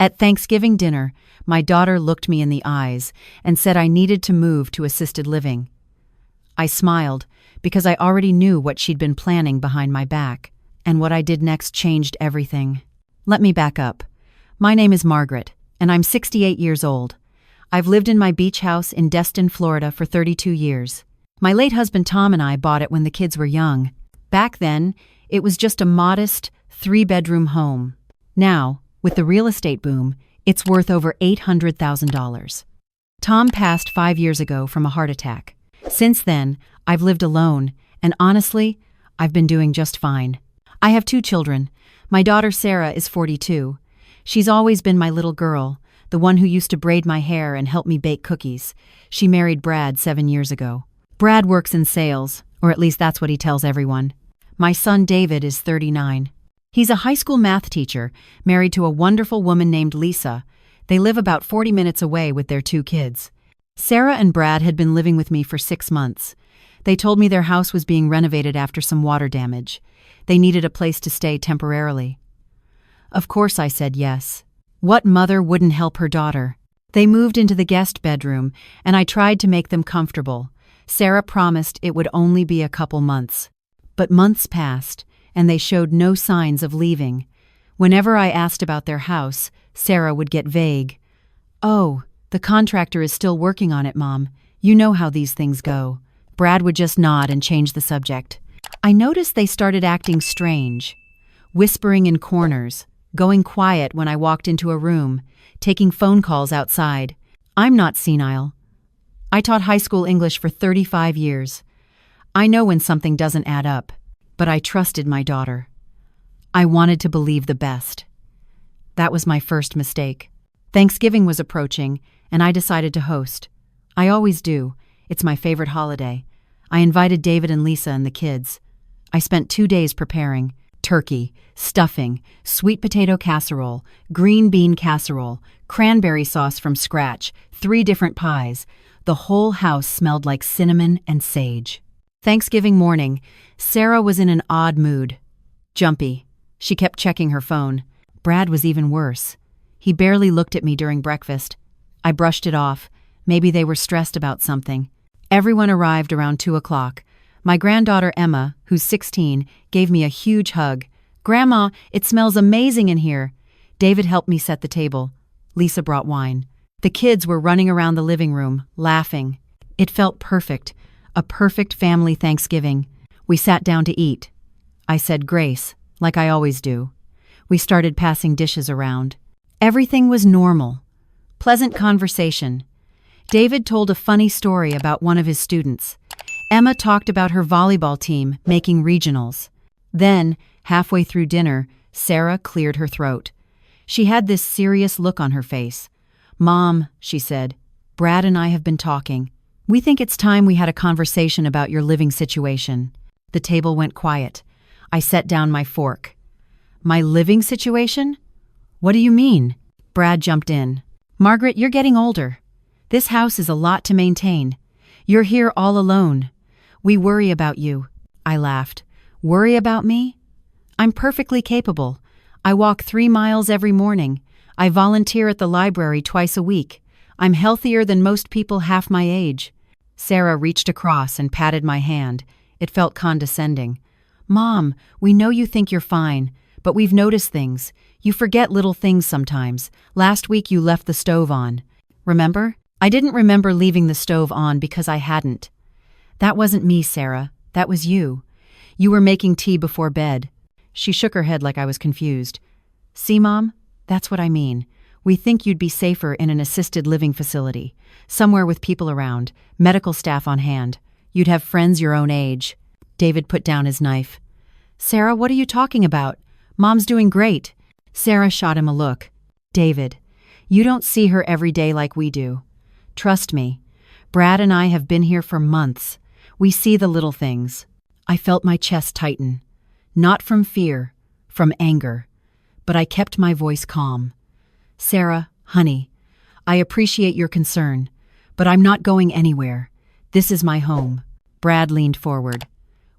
At Thanksgiving dinner, my daughter looked me in the eyes and said I needed to move to assisted living. I smiled because I already knew what she'd been planning behind my back, and what I did next changed everything. Let me back up. My name is Margaret, and I'm 68 years old. I've lived in my beach house in Destin, Florida for 32 years. My late husband Tom and I bought it when the kids were young. Back then, it was just a modest 3-bedroom home. Now, with the real estate boom, it's worth over $800,000. Tom passed 5 years ago from a heart attack. Since then, I've lived alone, and honestly, I've been doing just fine. I have 2 children. My daughter Sarah is 42. She's always been my little girl, the one who used to braid my hair and help me bake cookies. She married Brad 7 years ago. Brad works in sales, or at least that's what he tells everyone. My son David is 39. He's a high school math teacher, married to a wonderful woman named Lisa. They live about 40 minutes away with their 2 kids. Sarah and Brad had been living with me for 6 months. They told me their house was being renovated after some water damage. They needed a place to stay temporarily. Of course I said yes. What mother wouldn't help her daughter? They moved into the guest bedroom, and I tried to make them comfortable. Sarah promised it would only be a couple months. But months passed, and they showed no signs of leaving. Whenever I asked about their house, Sarah would get vague. "Oh, the contractor is still working on it, Mom. You know how these things go." Brad would just nod and change the subject. I noticed they started acting strange, whispering in corners, going quiet when I walked into a room, taking phone calls outside. I'm not senile. I taught high school English for 35 years. I know when something doesn't add up, but I trusted my daughter. I wanted to believe the best. That was my first mistake. Thanksgiving was approaching, and I decided to host. I always do. It's my favorite holiday. I invited David and Lisa and the kids. I spent 2 days preparing. Turkey, stuffing, sweet potato casserole, green bean casserole, cranberry sauce from scratch, 3 different pies. The whole house smelled like cinnamon and sage. Thanksgiving morning, Sarah was in an odd mood. Jumpy. She kept checking her phone. Brad was even worse. He barely looked at me during breakfast. I brushed it off. Maybe they were stressed about something. Everyone arrived around 2 o'clock. My granddaughter Emma, who's 16, gave me a huge hug. "Grandma, it smells amazing in here." David helped me set the table. Lisa brought wine. The kids were running around the living room, laughing. It felt perfect, a perfect family Thanksgiving. We sat down to eat. I said grace, like I always do. We started passing dishes around. Everything was normal. Pleasant conversation. David told a funny story about one of his students. Emma talked about her volleyball team making regionals. Then, halfway through dinner, Sarah cleared her throat. She had this serious look on her face. "Mom," she said, "Brad and I have been talking. We think it's time we had a conversation about your living situation." The table went quiet. I set down my fork. "My living situation? What do you mean?" Brad jumped in. "Margaret, you're getting older. This house is a lot to maintain. You're here all alone. We worry about you." I laughed. "Worry about me? I'm perfectly capable. I walk 3 miles every morning. I volunteer at the library twice a week. I'm healthier than most people half my age." Sarah reached across and patted my hand. It felt condescending. "Mom, we know you think you're fine, but we've noticed things. You forget little things sometimes. Last week you left the stove on. Remember?" I didn't remember leaving the stove on because I hadn't. "That wasn't me, Sarah. That was you. You were making tea before bed." She shook her head like I was confused. "See, Mom? That's what I mean. We think you'd be safer in an assisted living facility, somewhere with people around, medical staff on hand. You'd have friends your own age." David put down his knife. "Sarah, what are you talking about? Mom's doing great." Sarah shot him a look. "David, you don't see her every day like we do. Trust me, Brad and I have been here for months. We see the little things." I felt my chest tighten. Not from fear, from anger. But I kept my voice calm. "Sarah, honey, I appreciate your concern, but I'm not going anywhere. This is my home." Brad leaned forward.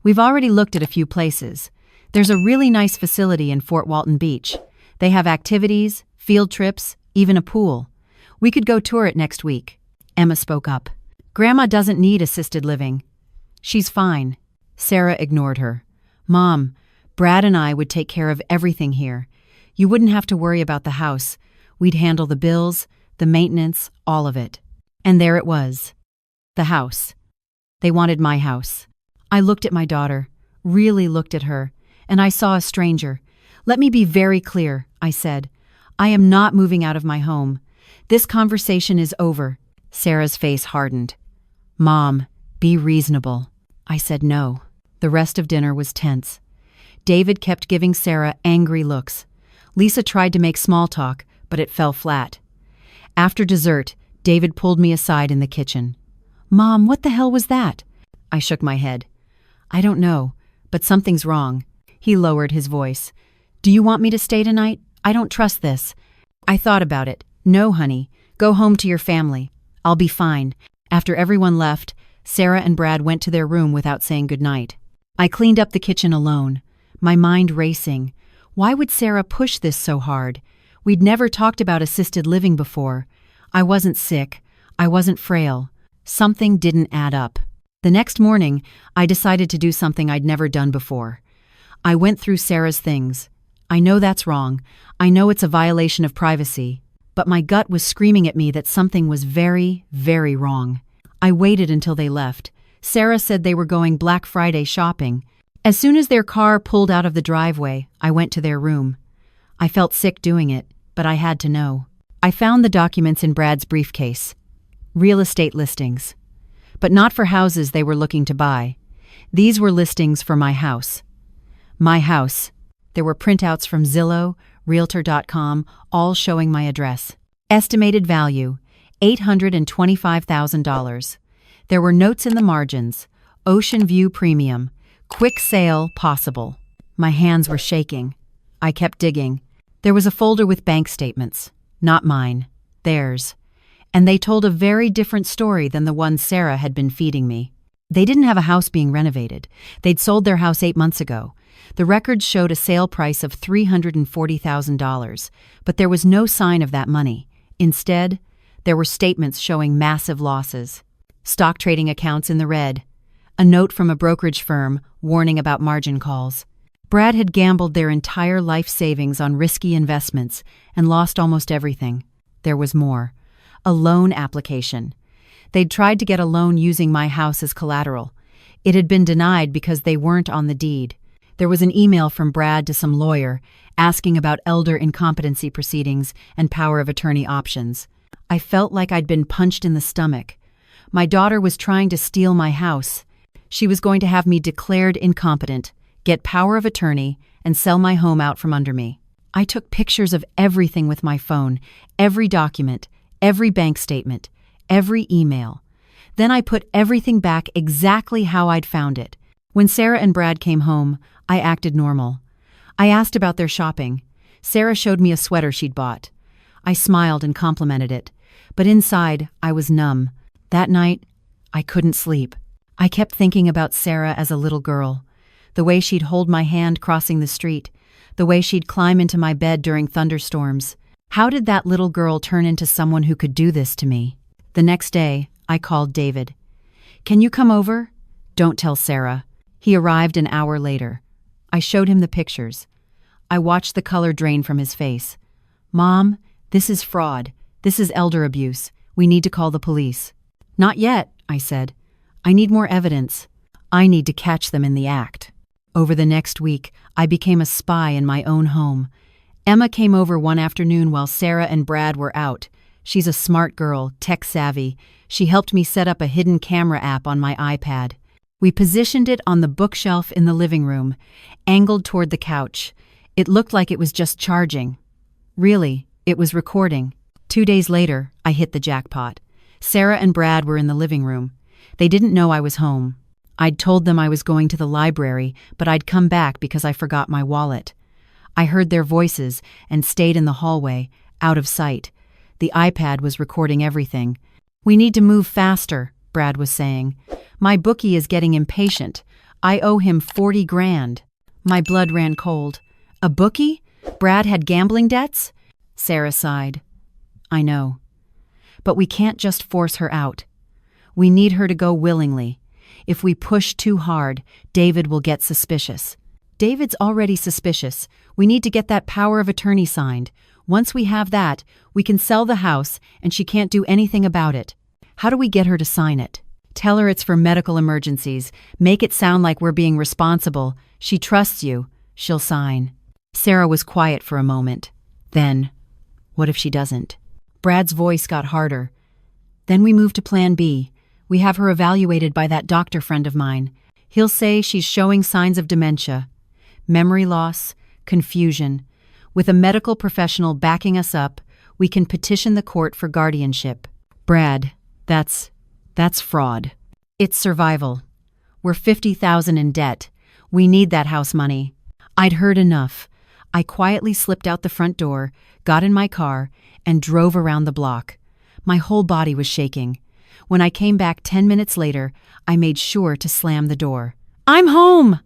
"We've already looked at a few places. There's a really nice facility in Fort Walton Beach. They have activities, field trips, even a pool. We could go tour it next week. Emma spoke up. Grandma doesn't need assisted living. She's fine. Sarah ignored her. Mom, Brad and I would take care of everything here. You wouldn't have to worry about the house. We'd handle the bills, the maintenance, all of it. And there it was. The house. They wanted my house. I looked at my daughter, really looked at her, and I saw a stranger. Let me be very clear, I said. I am not moving out of my home. This conversation is over. Sarah's face hardened. Mom, be reasonable. I said no. The rest of dinner was tense. David kept giving Sarah angry looks. Lisa tried to make small talk, but it fell flat. After dessert, David pulled me aside in the kitchen. Mom, what the hell was that? I shook my head. I don't know, but something's wrong. He lowered his voice. Do you want me to stay tonight? I don't trust this. I thought about it. No, honey. Go home to your family. I'll be fine. After everyone left, Sarah and Brad went to their room without saying goodnight. I cleaned up the kitchen alone, my mind racing. Why would Sarah push this so hard? We'd never talked about assisted living before. I wasn't sick. I wasn't frail. Something didn't add up. The next morning, I decided to do something I'd never done before. I went through Sarah's things. I know that's wrong. I know it's a violation of privacy. But my gut was screaming at me that something was very, very wrong. I waited until they left. Sarah said they were going Black Friday shopping. As soon as their car pulled out of the driveway, I went to their room. I felt sick doing it, but I had to know. I found the documents in Brad's briefcase. Real estate listings. But not for houses they were looking to buy. These were listings for my house. My house. There were printouts from Zillow, Realtor.com, all showing my address. Estimated value, $825,000. There were notes in the margins. Ocean View Premium. Quick sale possible. My hands were shaking. I kept digging. There was a folder with bank statements. Not mine. Theirs. And they told a very different story than the one Sarah had been feeding me. They didn't have a house being renovated. They'd sold their house 8 months ago. The records showed a sale price of $340,000, but there was no sign of that money. Instead, there were statements showing massive losses. Stock trading accounts in the red. A note from a brokerage firm warning about margin calls. Brad had gambled their entire life savings on risky investments and lost almost everything. There was more. A loan application. They'd tried to get a loan using my house as collateral. It had been denied because they weren't on the deed. There was an email from Brad to some lawyer asking about elder incompetency proceedings and power of attorney options. I felt like I'd been punched in the stomach. My daughter was trying to steal my house. She was going to have me declared incompetent, get power of attorney, and sell my home out from under me. I took pictures of everything with my phone, every document, every bank statement, every email. Then I put everything back exactly how I'd found it. When Sarah and Brad came home, I acted normal. I asked about their shopping. Sarah showed me a sweater she'd bought. I smiled and complimented it, but inside I was numb. That night, I couldn't sleep. I kept thinking about Sarah as a little girl, the way she'd hold my hand crossing the street, the way she'd climb into my bed during thunderstorms. How did that little girl turn into someone who could do this to me? The next day, I called David. Can you come over? Don't tell Sarah. He arrived an hour later. I showed him the pictures. I watched the color drain from his face. Mom, this is fraud. This is elder abuse. We need to call the police. Not yet, I said. I need more evidence. I need to catch them in the act. Over the next week, I became a spy in my own home. Emma came over one afternoon while Sarah and Brad were out. She's a smart girl, tech-savvy. She helped me set up a hidden camera app on my iPad. We positioned it on the bookshelf in the living room, angled toward the couch. It looked like it was just charging. Really, it was recording. 2 days later, I hit the jackpot. Sarah and Brad were in the living room. They didn't know I was home. I'd told them I was going to the library, but I'd come back because I forgot my wallet. I heard their voices and stayed in the hallway, out of sight. The iPad was recording everything. We need to move faster, Brad was saying. My bookie is getting impatient. I owe him 40 grand. My blood ran cold. A bookie? Brad had gambling debts? Sarah sighed. I know. But we can't just force her out. We need her to go willingly. If we push too hard, David will get suspicious. David's already suspicious. We need to get that power of attorney signed. Once we have that, we can sell the house and she can't do anything about it. How do we get her to sign it? Tell her it's for medical emergencies. Make it sound like we're being responsible. She trusts you. She'll sign. Sarah was quiet for a moment. Then, what if she doesn't? Brad's voice got harder. Then we move to Plan B. We have her evaluated by that doctor friend of mine. He'll say she's showing signs of dementia, memory loss, confusion. With a medical professional backing us up, we can petition the court for guardianship. Brad, that's fraud. It's survival. We're $50,000 in debt. We need that house money. I'd heard enough. I quietly slipped out the front door, got in my car, and drove around the block. My whole body was shaking. When I came back 10 minutes later, I made sure to slam the door. "I'm home!"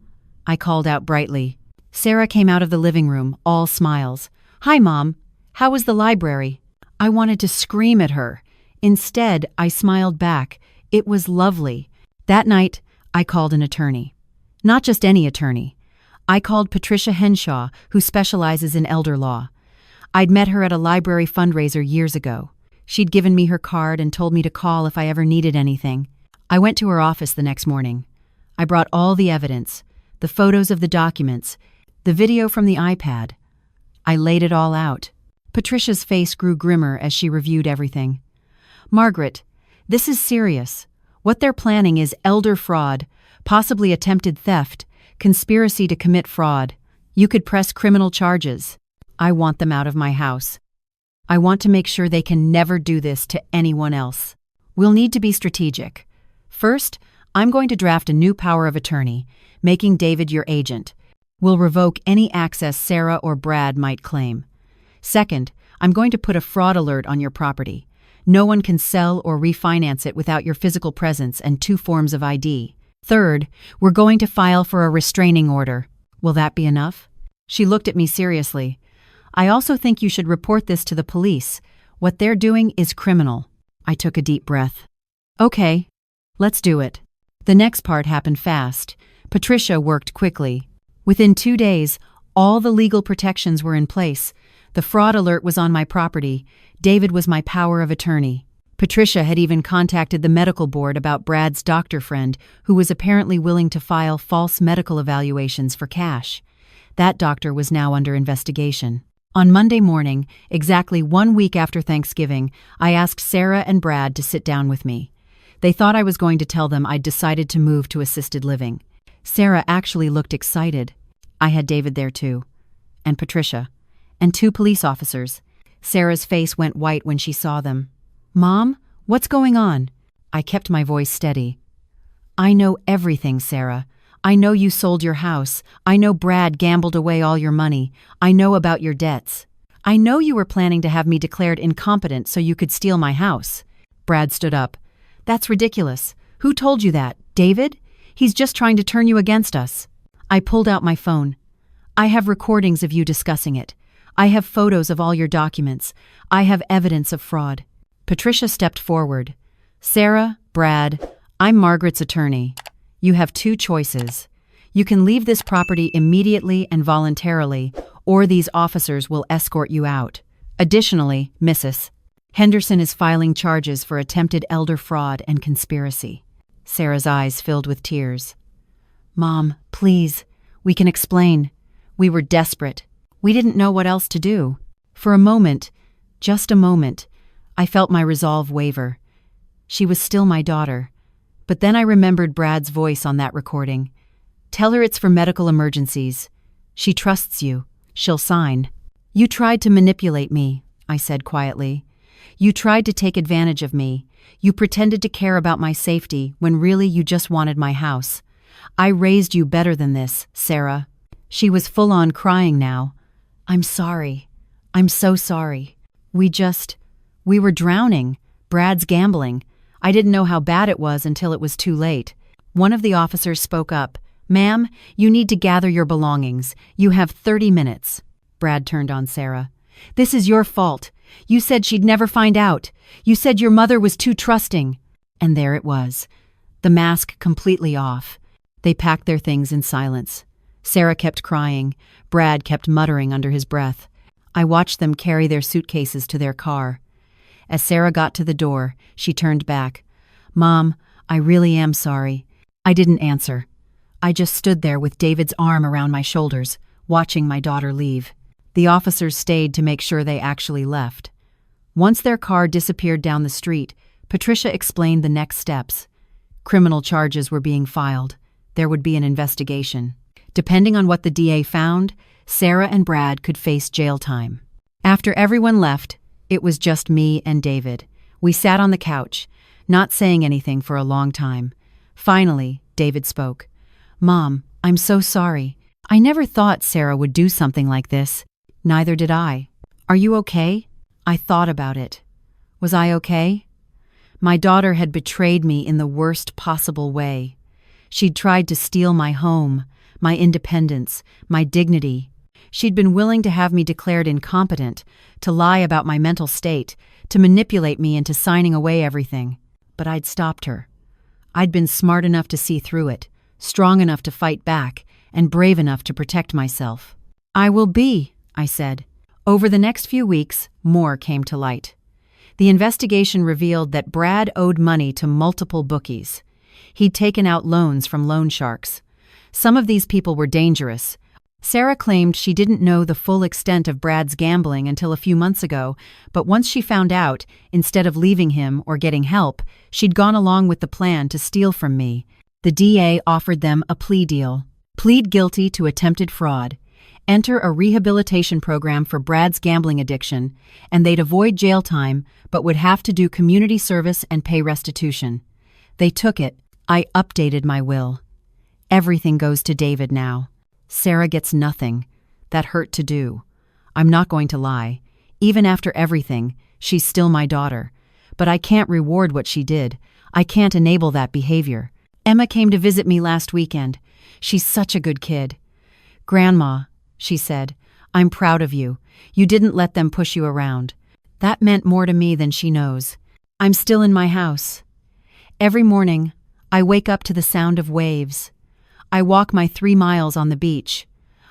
I called out brightly. Sarah came out of the living room, all smiles. "Hi, Mom. How was the library?" I wanted to scream at her. Instead, I smiled back. It was lovely. That night, I called an attorney. Not just any attorney. I called Patricia Henshaw, who specializes in elder law. I'd met her at a library fundraiser years ago. She'd given me her card and told me to call if I ever needed anything. I went to her office the next morning. I brought all the evidence, the photos of the documents, the video from the iPad. I laid it all out. Patricia's face grew grimmer as she reviewed everything. "Margaret, this is serious. What they're planning is elder fraud, possibly attempted theft, conspiracy to commit fraud. You could press criminal charges. I want them out of my house. I want to make sure they can never do this to anyone else. We'll need to be strategic. First, I'm going to draft a new power of attorney, making David your agent. We'll revoke any access Sarah or Brad might claim. Second, I'm going to put a fraud alert on your property. No one can sell or refinance it without your physical presence and 2 forms of ID. Third, we're going to file for a restraining order. Will that be enough?" She looked at me seriously. "I also think you should report this to the police. What they're doing is criminal." I took a deep breath. "Okay, let's do it." The next part happened fast. Patricia worked quickly. Within 2 days, all the legal protections were in place. The fraud alert was on my property. David was my power of attorney. Patricia had even contacted the medical board about Brad's doctor friend, who was apparently willing to file false medical evaluations for cash. That doctor was now under investigation. On Monday morning, exactly 1 week after Thanksgiving, I asked Sarah and Brad to sit down with me. They thought I was going to tell them I'd decided to move to assisted living. Sarah actually looked excited. I had David there too. And Patricia. And 2 police officers. Sarah's face went white when she saw them. "Mom, what's going on?" I kept my voice steady. "I know everything, Sarah. I know you sold your house. I know Brad gambled away all your money. I know about your debts. I know you were planning to have me declared incompetent so you could steal my house." Brad stood up. "That's ridiculous. Who told you that? David? He's just trying to turn you against us." I pulled out my phone. "I have recordings of you discussing it. I have photos of all your documents. I have evidence of fraud." Patricia stepped forward. "Sarah, Brad, I'm Margaret's attorney. You have 2 choices. You can leave this property immediately and voluntarily, or these officers will escort you out. Additionally, Mrs. Henderson is filing charges for attempted elder fraud and conspiracy." Sarah's eyes filled with tears. "Mom, please, we can explain. We were desperate. We didn't know what else to do." For a moment, just a moment, I felt my resolve waver. She was still my daughter. But then I remembered Brad's voice on that recording. "Tell her it's for medical emergencies. She trusts you. She'll sign." "You tried to manipulate me," I said quietly. "You tried to take advantage of me. You pretended to care about my safety when really you just wanted my house. I raised you better than this, Sarah." She was full on crying now. "I'm sorry. I'm so sorry. We were drowning. Brad's gambling. I didn't know how bad it was until it was too late." One of the officers spoke up. "Ma'am, you need to gather your belongings. You have 30 minutes. Brad turned on Sarah. This is your fault. You said she'd never find out. You said your mother was too trusting." And there it was, the mask completely off. They packed their things in silence. Sarah kept crying. Brad kept muttering under his breath. I watched them carry their suitcases to their car. As Sarah got to the door, she turned back. "Mom, I really am sorry." I didn't answer. I just stood there with David's arm around my shoulders, watching my daughter leave. The officers stayed to make sure they actually left. Once their car disappeared down the street, Patricia explained the next steps. Criminal charges were being filed. There would be an investigation. Depending on what the DA found, Sarah and Brad could face jail time. After everyone left, it was just me and David. We sat on the couch, not saying anything for a long time. Finally, David spoke. "Mom, I'm so sorry. I never thought Sarah would do something like this. Neither did I. Are you okay?" I thought about it. Was I okay? My daughter had betrayed me in the worst possible way. She'd tried to steal my home, my independence, my dignity. She'd been willing to have me declared incompetent, to lie about my mental state, to manipulate me into signing away everything. But I'd stopped her. I'd been smart enough to see through it, strong enough to fight back, and brave enough to protect myself. "I will be," I said. Over the next few weeks, more came to light. The investigation revealed that Brad owed money to multiple bookies. He'd taken out loans from loan sharks. Some of these people were dangerous. Sarah claimed she didn't know the full extent of Brad's gambling until a few months ago, but once she found out, instead of leaving him or getting help, she'd gone along with the plan to steal from me. The DA offered them a plea deal. Plead guilty to attempted fraud, enter a rehabilitation program for Brad's gambling addiction, and they'd avoid jail time but would have to do community service and pay restitution. They took it. I updated my will. Everything goes to David now. Sarah gets nothing. That hurt to do. I'm not going to lie. Even after everything, she's still my daughter. But I can't reward what she did. I can't enable that behavior. Emma came to visit me last weekend. She's such a good kid. "Grandma," she said, "I'm proud of you. You didn't let them push you around." That meant more to me than she knows. I'm still in my house. Every morning, I wake up to the sound of waves. I walk my 3 miles on the beach.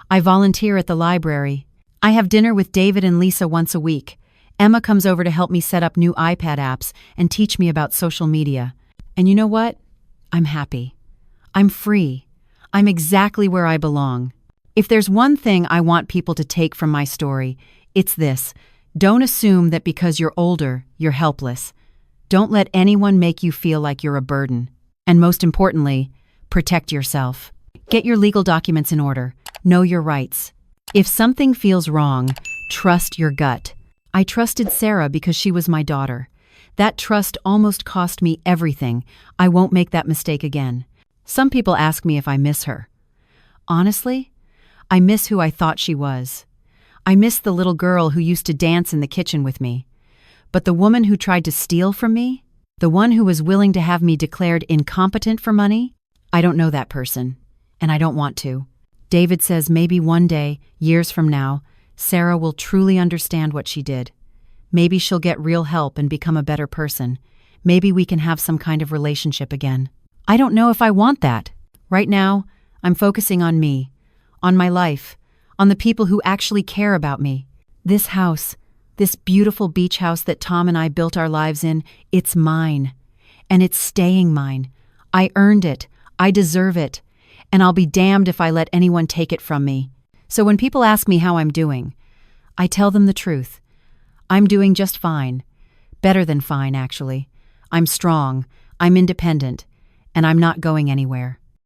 I volunteer at the library. I have dinner with David and Lisa once a week. Emma comes over to help me set up new iPad apps and teach me about social media. And you know what? I'm happy. I'm free. I'm exactly where I belong. If there's one thing I want people to take from my story, it's this. Don't assume that because you're older, you're helpless. Don't let anyone make you feel like you're a burden. And most importantly, protect yourself. Get your legal documents in order. Know your rights. If something feels wrong, trust your gut. I trusted Sarah because she was my daughter. That trust almost cost me everything. I won't make that mistake again. Some people ask me if I miss her. Honestly, I miss who I thought she was. I miss the little girl who used to dance in the kitchen with me. But the woman who tried to steal from me, the one who was willing to have me declared incompetent for money, I don't know that person, and I don't want to. David says maybe one day, years from now, Sarah will truly understand what she did. Maybe she'll get real help and become a better person. Maybe we can have some kind of relationship again. I don't know if I want that. Right now, I'm focusing on me, on my life, on the people who actually care about me. This house, this beautiful beach house that Tom and I built our lives in, it's mine. And it's staying mine. I earned it. I deserve it. And I'll be damned if I let anyone take it from me. So when people ask me how I'm doing, I tell them the truth. I'm doing just fine. Better than fine, actually. I'm strong. I'm independent. And I'm not going anywhere.